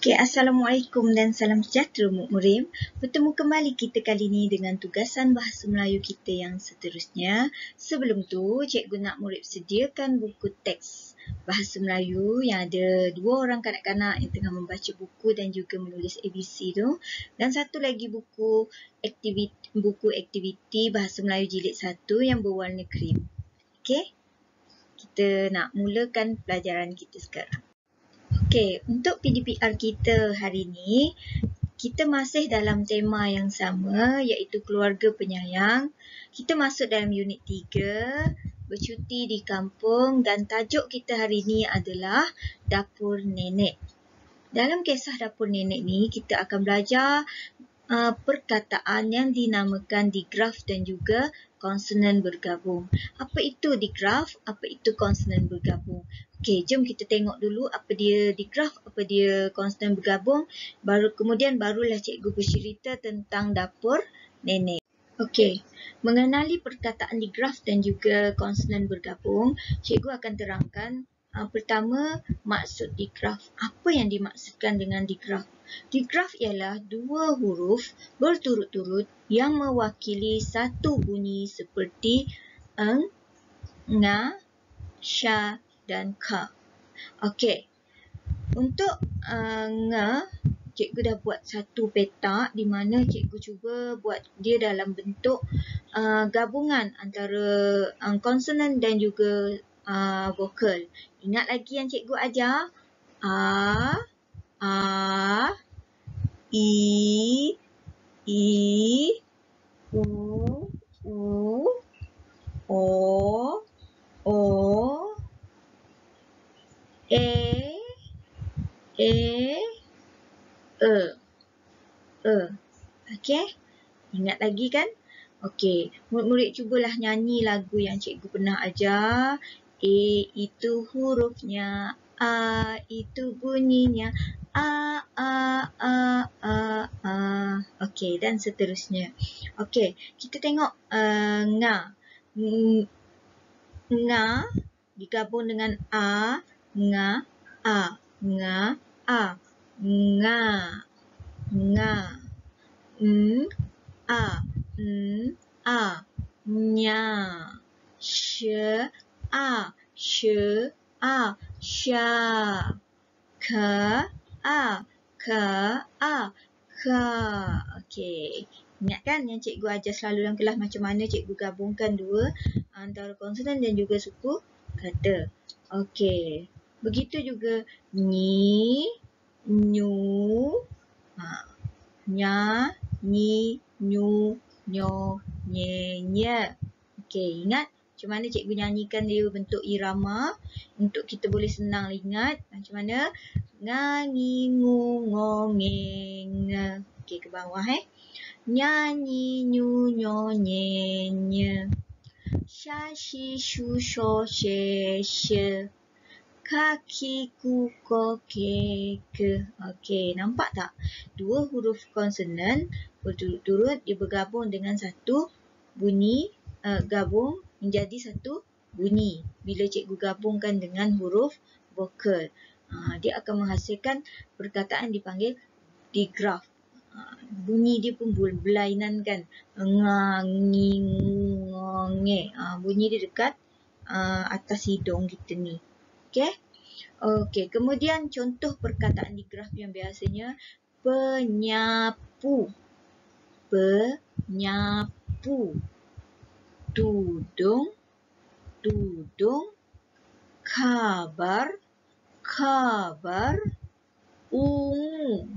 Okey, Assalamualaikum dan salam sejahtera murid-murid. Bertemu kembali kita kali ini dengan tugasan bahasa Melayu kita yang seterusnya. Sebelum tu, cikgu nak murid sediakan buku teks bahasa Melayu yang ada 2 orang kanak-kanak yang tengah membaca buku dan juga menulis ABC tu. Dan satu lagi buku aktiviti bahasa Melayu jilid 1 yang berwarna krim. Okey, kita nak mulakan pelajaran kita sekarang. Okey, untuk PDPR kita hari ini, kita masih dalam tema yang sama iaitu keluarga penyayang. Kita masuk dalam unit 3, bercuti di kampung, dan tajuk kita hari ini adalah Dapur Nenek. Dalam kisah Dapur Nenek ni, kita akan belajar perkataan yang dinamakan digraf dan juga konsonan bergabung. Apa itu digraf? Apa itu konsonan bergabung? Okey, jom kita tengok dulu apa dia digraf, apa dia konsonan bergabung. Barulah cikgu bercerita tentang dapur nenek. Okey, mengenali perkataan digraf dan juga konsonan bergabung, cikgu akan terangkan pertama, maksud digraf. Apa yang dimaksudkan dengan digraf? Digraf ialah 2 huruf berturut-turut yang mewakili satu bunyi seperti eng, nga, sya dan ka. Okey, untuk nga, cikgu dah buat satu petak di mana cikgu cuba buat dia dalam bentuk gabungan antara konsonan dan juga vokal. Ingat lagi yang cikgu ajar? A, I, U, O, E, Okey, ingat lagi kan? Okey, murid-murid cubalah nyanyi lagu yang cikgu pernah ajar. A itu hurufnya, A itu bunyinya, A. Okey, dan seterusnya. Okey, kita tengok nga. Nga digabung dengan A, nga, A. Nga, A. Nga, nga. A, nya. Sya, sya. Ka, ka. Okey. Ingat kan yang cikgu ajar selalu dalam kelas macam mana cikgu gabungkan dua antara konsonan dan juga suku kata. Okey. Begitu juga ni, nyu, nya, ni, nyu, nyo, nye, nye. Okey, ingat macam mana cikgu nyanyikan dia bentuk irama untuk kita boleh senang ingat macam mana? Nga, ngi, ngu, ngo, nge, nge. Okey, ke bawah Nyanyi, nyu, nyo, nye, nye. Sha, shi, shu, sho, she, she. Kaki, ku, ko, ke, ke. Okey, nampak tak? 2 huruf konsonan berturut-turut dia bergabung dengan satu bunyi, gabung menjadi satu bunyi. Bila cikgu gabungkan dengan huruf vokal, dia akan menghasilkan perkataan dipanggil digraf. Bunyi dia pun berlainan kan. Nga, ngi, ngu, ngo, nge. Bunyi dia dekat atas hidung kita ni. Okey? Okey, kemudian contoh perkataan digraf yang biasanya penyapu. Penyapu. Tudung. Tudung. Kabar. Kabar. Ungu.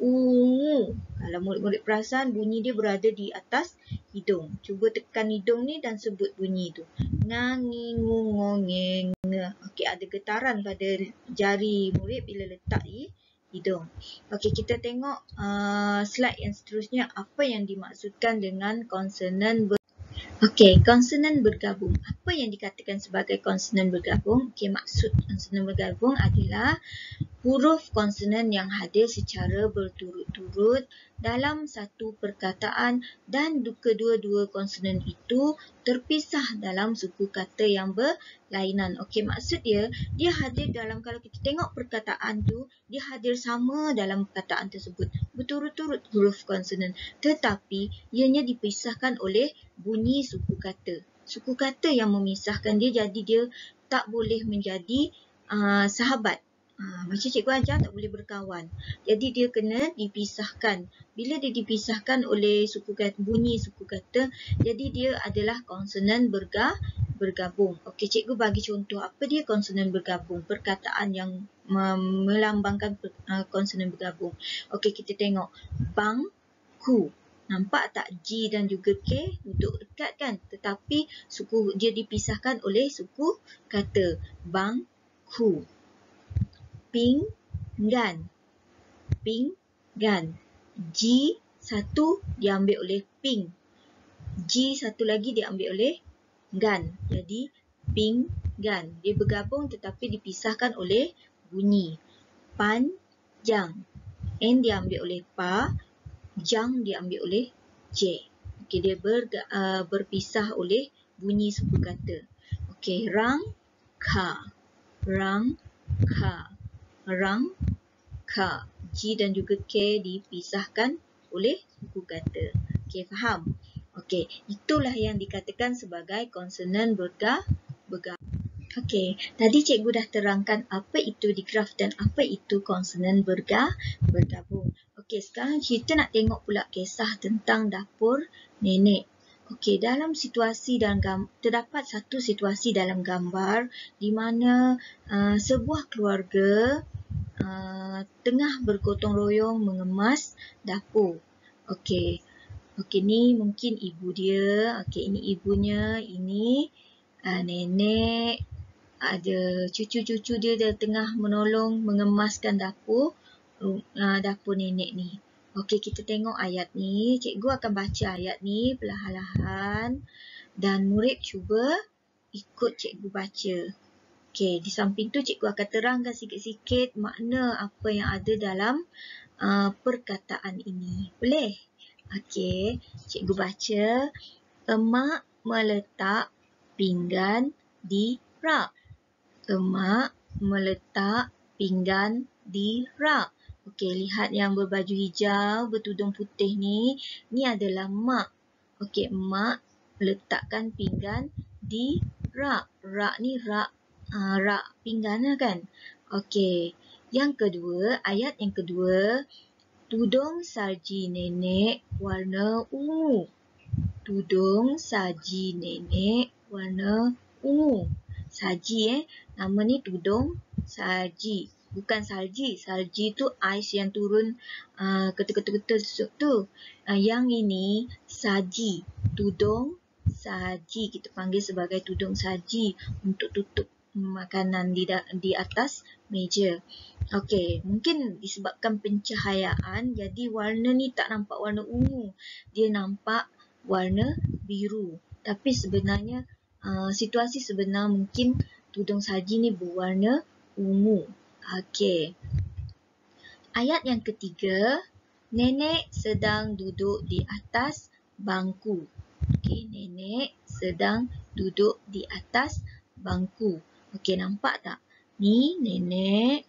Ungu. Kalau murid-murid perasan, bunyi dia berada di atas hidung. Cuba tekan hidung ni dan sebut bunyi tu. Nga, ngi, ngu, ngo, nge, nge. Okey, ada getaran pada jari murid bila letak di hidung. Okey, kita tengok slide yang seterusnya. Apa yang dimaksudkan dengan konsonan Okey, konsonan bergabung. Apa yang dikatakan sebagai konsonan bergabung? Okey, maksud konsonan bergabung adalah huruf konsonan yang hadir secara berturut-turut dalam satu perkataan dan kedua-dua konsonan itu terpisah dalam suku kata yang berlainan. Okey, maksud dia hadir dalam, kalau kita tengok perkataan tu, dia hadir sama dalam perkataan tersebut. Berturut-turut huruf konsonan. Tetapi ianya dipisahkan oleh bunyi suku kata. Suku kata yang memisahkan dia, jadi dia tak boleh menjadi sahabat. Macam cikgu ajar tak boleh berkawan. Jadi dia kena dipisahkan. Bila dia dipisahkan oleh suku kata, bunyi suku kata, jadi dia adalah konsonan bergabung. Okey, cikgu bagi contoh apa dia konsonan bergabung. Perkataan yang melambangkan konsonan bergabung. Okey, kita tengok bangku. Nampak tak G dan juga K duduk dekat kan? Tetapi suku dia dipisahkan oleh suku kata. Bangku. Pinggan. Pinggan. G satu diambil oleh ping. G satu lagi diambil oleh gan. Jadi pinggan. Dia bergabung tetapi dipisahkan oleh bunyi. Panjang. N diambil oleh pa. Jang diambil oleh J. Okey, dia berpisah oleh bunyi suku kata. Okey, rangka. Rangka. Rangka. G dan juga K dipisahkan oleh suku kata. Okey, faham? Okey, itulah yang dikatakan sebagai konsonan bergabung. Okey, tadi cikgu dah terangkan apa itu digraf dan apa itu konsonan bergabung. Okey, sekarang kita nak tengok pula kisah tentang dapur nenek. Okey, dalam situasi dan terdapat satu situasi dalam gambar di mana sebuah keluarga tengah bergotong royong mengemas dapur. Okey. Okey, ni mungkin ibu dia. Okey, ini ibunya, ini nenek. Ada cucu-cucu dia tengah menolong mengemaskan dapur nenek ni. Okey, kita tengok ayat ni. Cikgu akan baca ayat ni perlahan-lahan dan murid cuba ikut cikgu baca. Okey, di samping tu cikgu akan terangkan sikit-sikit makna apa yang ada dalam perkataan ini. Boleh? Okey, cikgu baca. Emak meletak pinggan di rak. Emak meletak pinggan di rak. Okey, lihat yang berbaju hijau, bertudung putih ni. Ni adalah mak. Okey, mak letakkan pinggan di rak. Rak ni rak pinggan lah kan. Okey, yang kedua, ayat yang kedua. Tudung saji nenek warna ungu. Tudung saji nenek warna ungu. Saji nama ni tudung saji. Bukan salji. Salji tu ais yang turun ketul-ketul tu. Yang ini saji. Tudung saji. Kita panggil sebagai tudung saji untuk tutup makanan di atas meja. Okey, mungkin disebabkan pencahayaan jadi warna ni tak nampak warna ungu. Dia nampak warna biru. Tapi sebenarnya situasi sebenar mungkin tudung saji ni berwarna ungu. Okey. Ayat yang ketiga, nenek sedang duduk di atas bangku. Okey, nenek sedang duduk di atas bangku. Okey, nampak tak? Ni nenek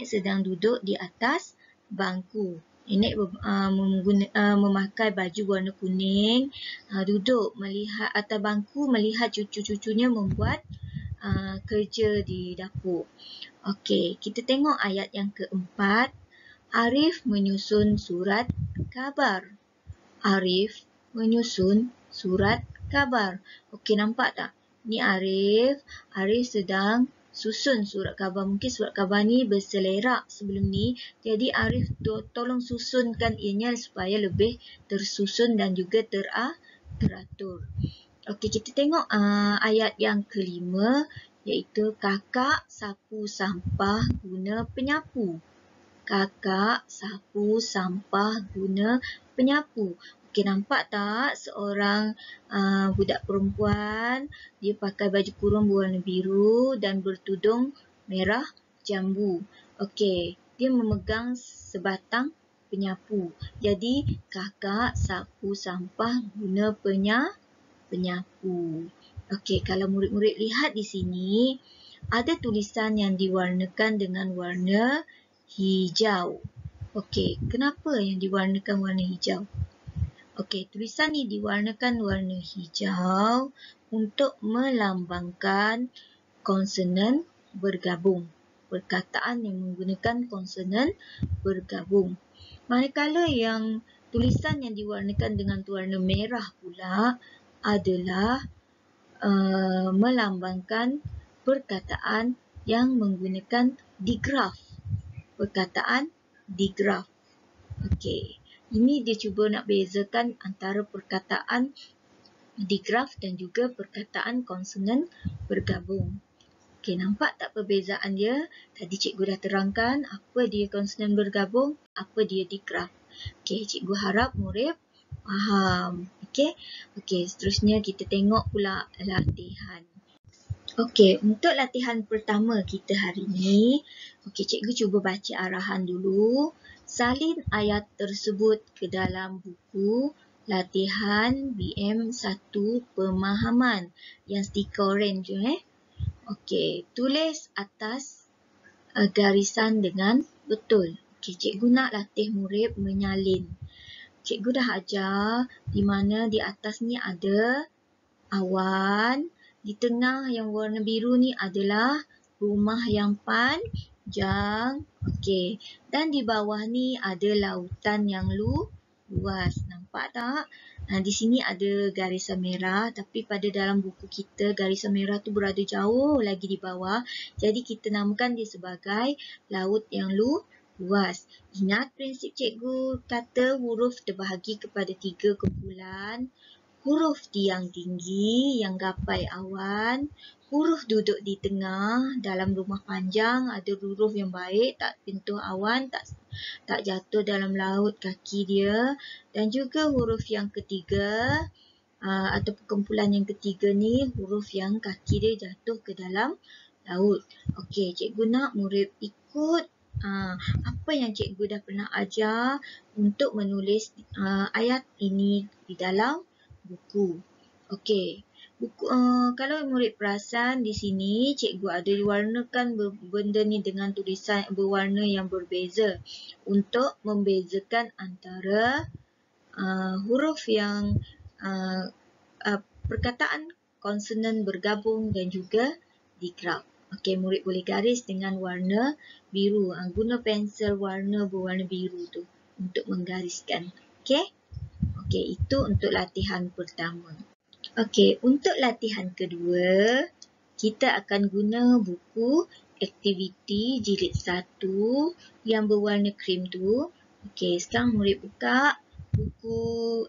sedang duduk di atas bangku. Nenek memakai baju warna kuning, duduk melihat atas bangku, melihat cucu-cucunya membuat kerja di dapur. Okey, kita tengok ayat yang keempat. Arif menyusun surat khabar. Arif menyusun surat khabar. Okey, nampak tak? Ni Arif sedang susun surat khabar. Mungkin surat khabar ni berselerak sebelum ni. Jadi Arif tolong susunkan ianya supaya lebih tersusun dan juga teratur. Okey, kita tengok ayat yang kelima, iaitu kakak sapu sampah guna penyapu. Kakak sapu sampah guna penyapu. Okey, nampak tak seorang budak perempuan, dia pakai baju kurung berwarna biru dan bertudung merah jambu. Okey, dia memegang sebatang penyapu. Jadi kakak sapu sampah guna penyapu. Okey, kalau murid-murid lihat di sini, ada tulisan yang diwarnakan dengan warna hijau. Okey, kenapa yang diwarnakan warna hijau? Okey, tulisan ni diwarnakan warna hijau untuk melambangkan konsonan bergabung. Perkataan yang menggunakan konsonan bergabung. Manakala yang tulisan yang diwarnakan dengan warna merah pula adalah melambangkan perkataan yang menggunakan digraf. Perkataan digraf. Okey, ini dia cuba nak bezakan antara perkataan digraf dan juga perkataan konsonan bergabung. Okey, nampak tak perbezaan dia? Tadi cikgu dah terangkan apa dia konsonan bergabung, apa dia digraf. Okey, cikgu harap murid faham. Okey, seterusnya kita tengok pula latihan. Okey, untuk latihan pertama kita hari ni, okey, cikgu cuba baca arahan dulu. Salin ayat tersebut ke dalam buku latihan BM1 pemahaman yang stiker orange tu Okey, tulis atas garisan dengan betul. Okey, cikgu nak latih murid menyalin. Cikgu dah ajar di mana di atas ni ada awan, di tengah yang warna biru ni adalah rumah yang panjang. Okey, dan di bawah ni ada lautan yang luas. Nampak tak? Di sini ada garisan merah, tapi pada dalam buku kita garisan merah tu berada jauh lagi di bawah. Jadi kita namakan dia sebagai laut yang luas. Ingat prinsip cikgu kata huruf terbahagi kepada 3 kumpulan. Huruf tiang tinggi yang gapai awan, huruf duduk di tengah dalam rumah panjang, ada huruf yang baik, tak sentuh awan, tak jatuh dalam laut kaki dia, dan juga huruf yang ketiga atau kumpulan yang ketiga ni, huruf yang kaki dia jatuh ke dalam laut. Okey, cikgu nak murid ikut apa yang cikgu dah pernah ajar untuk menulis ayat ini di dalam buku. Okey, kalau murid perasan di sini cikgu ada warnakan benda ni dengan tulisan berwarna yang berbeza untuk membezakan antara huruf yang perkataan konsonan bergabung dan juga digraf. Okey, murid boleh garis dengan warna biru. Guna pensel warna berwarna biru tu untuk menggariskan. Okey? Okey, itu untuk latihan pertama. Okey, untuk latihan kedua, kita akan guna buku aktiviti jilid 1 yang berwarna krim tu. Okey, sekarang murid buka buku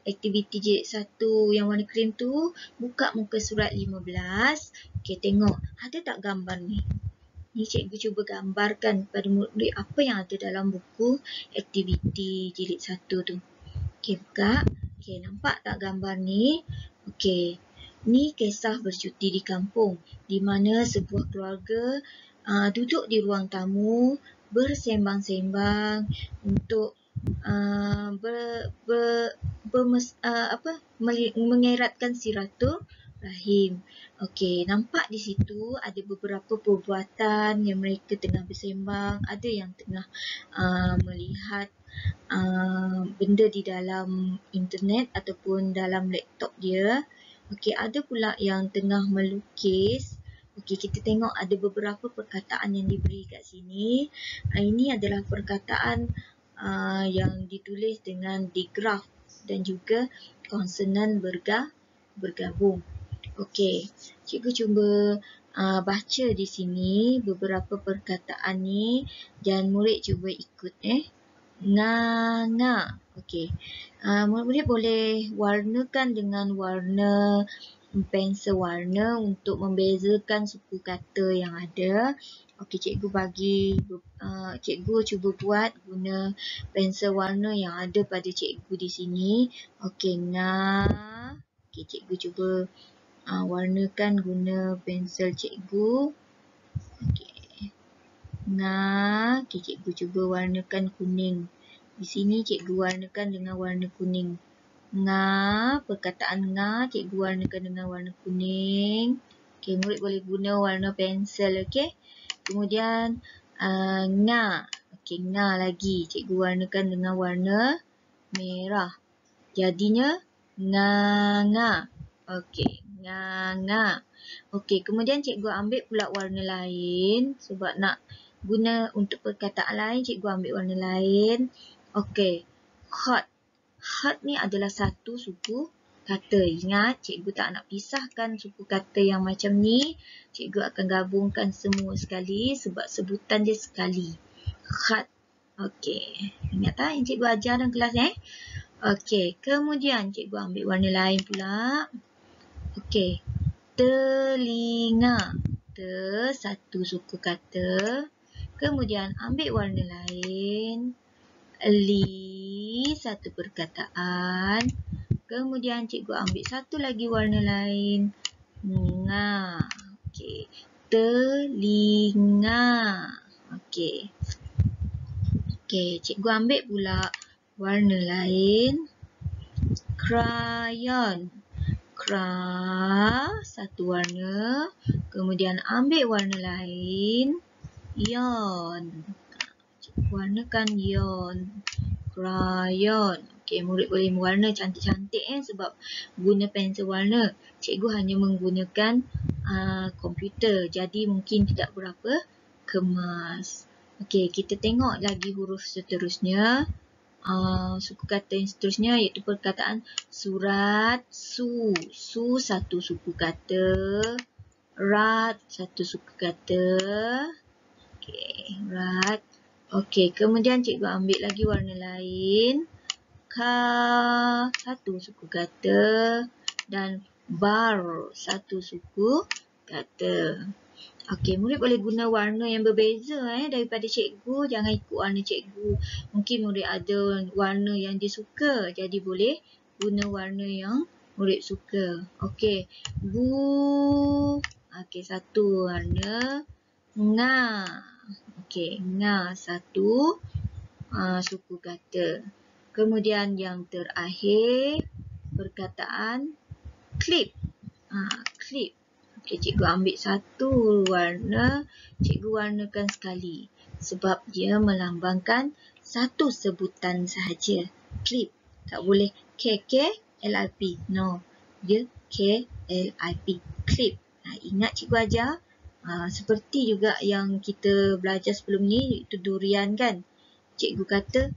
aktiviti jilid 1 yang warna krim tu. Buka muka surat 15. Okey, tengok. Ada tak gambar ni? Ni cikgu cuba gambarkan kepada murid apa yang ada dalam buku aktiviti jilid 1 tu. Okey, buka. Okey, nampak tak gambar ni? Okey, ni kisah bercuti di kampung di mana sebuah keluarga duduk di ruang tamu bersembang-sembang untuk mengeratkan silaturahim. Okey, nampak di situ ada beberapa perbuatan yang mereka tengah bersembang, ada yang tengah melihat benda di dalam internet ataupun dalam laptop dia. Okey, ada pula yang tengah melukis. Okey, kita tengok ada beberapa perkataan yang diberi kat sini. Ini adalah perkataan yang ditulis dengan digraf dan juga konsonan bergabung. Okey, cikgu cuba baca di sini beberapa perkataan ni dan murid cuba ikut Nganga. Okey. Murid boleh warnakan dengan warna pensel warna untuk membezakan suku kata yang ada. Okey, cikgu cuba buat guna pensel warna yang ada pada cikgu di sini. Okey, Okey, cikgu cuba warnakan guna pensel cikgu. Okey. Nga. Okey, cikgu cuba warnakan kuning. Di sini cikgu warnakan dengan warna kuning. Nga, perkataan nga cikgu warnakan dengan warna kuning. Okey, murid boleh guna warna pensel, okey. Kemudian nga. Okey, nga lagi cikgu warnakan dengan warna merah. Jadinya nga. Okey, nga. Okey, kemudian cikgu ambil pula warna lain sebab nak guna untuk perkataan lain, cikgu ambil warna lain. Okey, hot. Hot ni adalah satu suku kata. Ingat, cikgu tak nak pisahkan suku kata yang macam ni. Cikgu akan gabungkan semua sekali sebab sebutan dia sekali. Hot. Okey, ingat tak yang cikgu ajar dalam kelas Okey, kemudian cikgu ambil warna lain pula. Okey, telinga. Satu suku kata. Kemudian ambil warna lain. Satu perkataan. Kemudian cikgu ambil satu lagi warna lain. Nga. Okey, telinga. Okey. Okey, cikgu ambil pula warna lain. Crayon. Satu warna. Kemudian ambil warna lain. Yon. Cikgu warnakan yon. Crayon. Okey, murid boleh warna cantik-cantik sebab guna pensel warna. Cikgu hanya menggunakan komputer. Jadi mungkin tidak berapa kemas. Okey, kita tengok lagi huruf seterusnya. Suku kata yang seterusnya iaitu perkataan surat. Su satu suku kata. Rat satu suku kata. Okey, rat. Okey, kemudian cikgu ambil lagi warna lain. Satu suku kata. Dan bar satu suku kata. Okey, murid boleh guna warna yang berbeza daripada cikgu. Jangan ikut warna cikgu. Mungkin murid ada warna yang dia suka. Jadi boleh guna warna yang murid suka. Okey, bu. Okey, satu warna. Nga. Okey, nga satu suku kata. Kemudian yang terakhir perkataan clip. Clip. Okey, cikgu ambil satu warna, cikgu warnakan sekali. Sebab dia melambangkan satu sebutan sahaja. Clip. Tak boleh K-L-I-P. No. Dia K-L-I-P. Clip. Ingat cikgu ajar. Seperti juga yang kita belajar sebelum ni, iaitu durian kan. Cikgu kata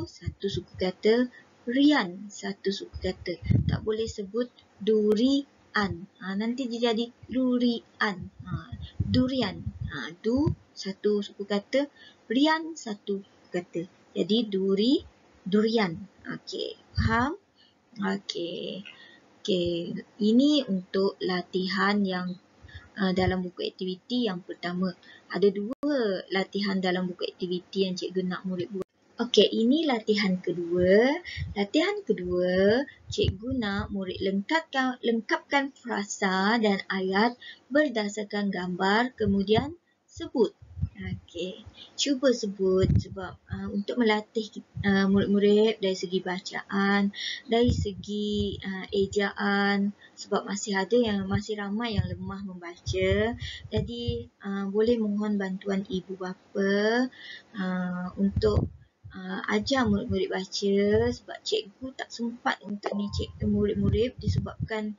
satu suku kata. Rian satu suku kata. Tak boleh sebut durian. Nanti dia jadi durian. Durian. Satu suku kata. Rian satu suku kata. Jadi durian. Okey, faham? Okey. Ini untuk latihan yang dalam buku aktiviti yang pertama. Ada dua latihan dalam buku aktiviti yang cikgu nak murid buat. Okey, ini latihan kedua. Latihan kedua, cikgu nak murid lengkapkan frasa dan ayat berdasarkan gambar, kemudian sebut. Okey, cuba sebut sebab untuk melatih murid-murid dari segi bacaan, dari segi ejaan, sebab masih ramai yang lemah membaca. Jadi boleh mohon bantuan ibu bapa untuk ajar murid-murid baca sebab cikgu tak sempat untuk ni murid-murid disebabkan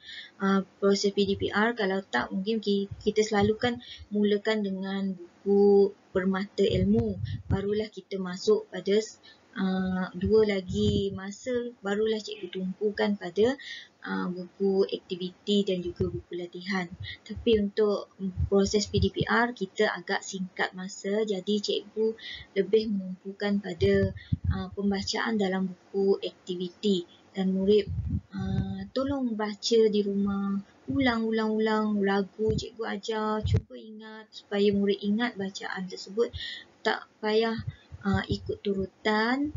proses PDPR. Kalau tak, mungkin kita selalu kan mulakan dengan buku permata ilmu, barulah kita masuk pada dua lagi masa, barulah cikgu tumpukan pada buku aktiviti dan juga buku latihan. Tapi untuk proses PDPR kita agak singkat masa, jadi cikgu lebih menumpukan pada pembacaan dalam buku aktiviti. Dan murid tolong baca di rumah, ulang lagu cikgu ajar, cuba ingat supaya murid ingat bacaan tersebut. Tak payah ikut turutan,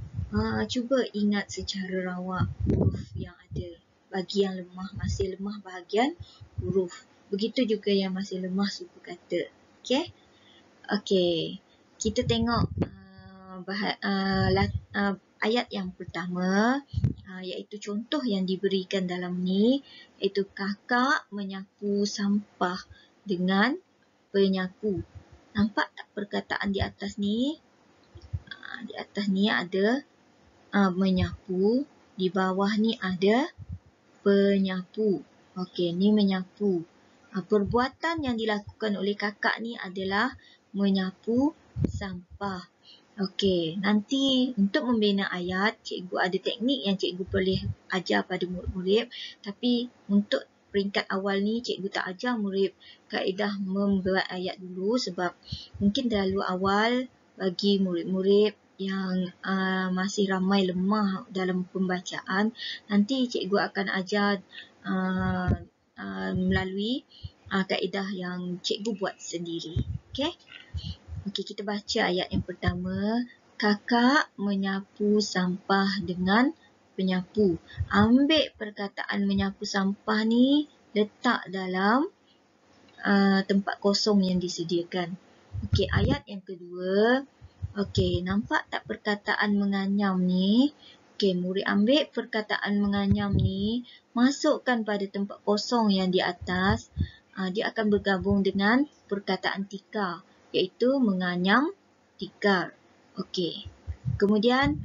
cuba ingat secara rawak huruf yang ada. Bagi yang masih lemah bahagian huruf. Begitu juga yang masih lemah suku kata. Okey? Okey, kita tengok ayat yang pertama, iaitu contoh yang diberikan dalam ni, iaitu kakak menyapu sampah dengan penyapu. Nampak tak perkataan di atas ni? Di atas ni ada menyapu, di bawah ni ada penyapu. Okey, ni menyapu. Perbuatan yang dilakukan oleh kakak ni adalah menyapu sampah. Okey, nanti untuk membina ayat, cikgu ada teknik yang cikgu boleh ajar pada murid-murid. Tapi untuk peringkat awal ni, cikgu tak ajar murid kaedah membuat ayat dulu sebab mungkin terlalu awal bagi murid-murid yang masih ramai lemah dalam pembacaan. Nanti cikgu akan ajar melalui kaedah yang cikgu buat sendiri. Okey? Okey, kita baca ayat yang pertama. Kakak menyapu sampah dengan penyapu. Ambil perkataan menyapu sampah ni, letak dalam tempat kosong yang disediakan. Okey, ayat yang kedua. Okey, nampak tak perkataan menganyam ni? Okey, murid ambil perkataan menganyam ni, masukkan pada tempat kosong yang di atas. Dia akan bergabung dengan perkataan tikar, iaitu menganyam tikar. Okey. Kemudian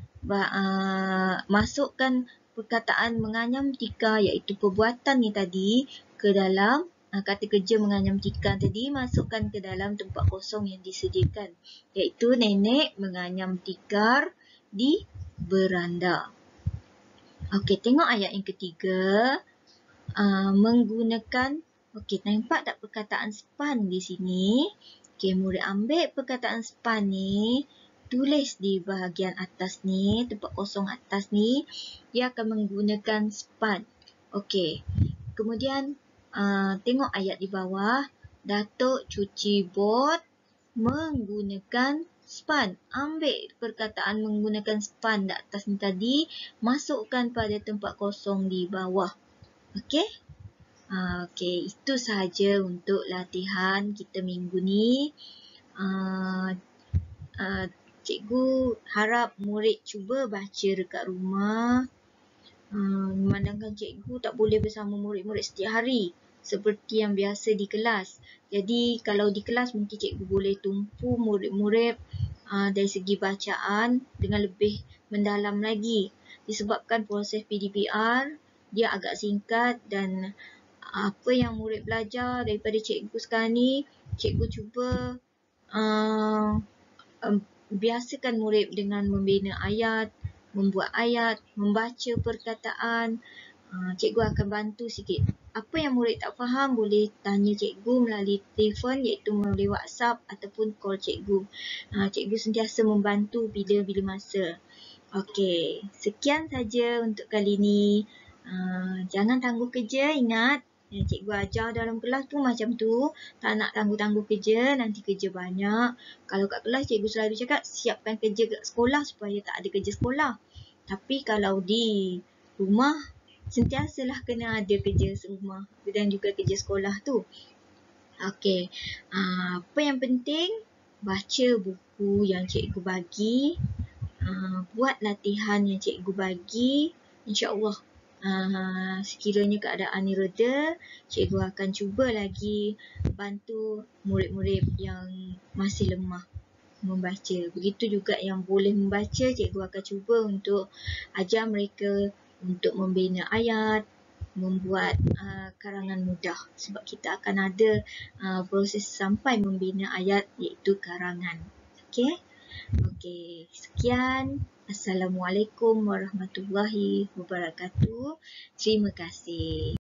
masukkan perkataan menganyam tikar, iaitu perbuatan ni tadi, ke dalam kata kerja menganyam tikar tadi, masukkan ke dalam tempat kosong yang disediakan, iaitu nenek menganyam tikar di beranda. Okey, tengok ayat yang ketiga. Menggunakan, okey, nampak tak perkataan span di sini? Okey, murid ambil perkataan span ni, tulis di bahagian atas ni, tempat kosong atas ni, dia akan menggunakan span. Okey, kemudian tengok ayat di bawah. Datuk cuci bot menggunakan span. Ambil perkataan menggunakan span di atas ni tadi, masukkan pada tempat kosong di bawah. Okey? Okey, itu sahaja untuk latihan kita minggu ni. Cikgu harap murid cuba baca dekat rumah. Memandangkan cikgu tak boleh bersama murid-murid setiap hari seperti yang biasa di kelas. Jadi kalau di kelas mungkin cikgu boleh tumpu murid-murid dari segi bacaan dengan lebih mendalam lagi. Disebabkan proses PDPR dia agak singkat dan apa yang murid belajar daripada cikgu sekarang ni, cikgu cuba biasakan murid dengan membina ayat, membuat ayat, membaca perkataan. Cikgu akan bantu sikit. Apa yang murid tak faham boleh tanya cikgu melalui telefon, iaitu melalui WhatsApp ataupun call cikgu. Cikgu sentiasa membantu bila-bila masa. Okey, sekian saja untuk kali ni. Jangan tangguh kerja, ingat. Yang cikgu ajar dalam kelas pun macam tu. Tak nak tangguh-tangguh kerja, nanti kerja banyak. Kalau kat kelas, cikgu selalu cakap siapkan kerja kat sekolah supaya tak ada kerja sekolah. Tapi kalau di rumah, sentiasalah kena ada kerja rumah dan juga kerja sekolah tu. Okey, apa yang penting, baca buku yang cikgu bagi. Buat latihan yang cikgu bagi. InsyaAllah sekiranya keadaan ni reda, cikgu akan cuba lagi bantu murid-murid yang masih lemah membaca. Begitu juga yang boleh membaca, cikgu akan cuba untuk ajar mereka untuk membina ayat, membuat karangan mudah. Sebab kita akan ada proses sampai membina ayat, iaitu karangan. Okey? Okey, sekian. Assalamualaikum warahmatullahi wabarakatuh. Terima kasih.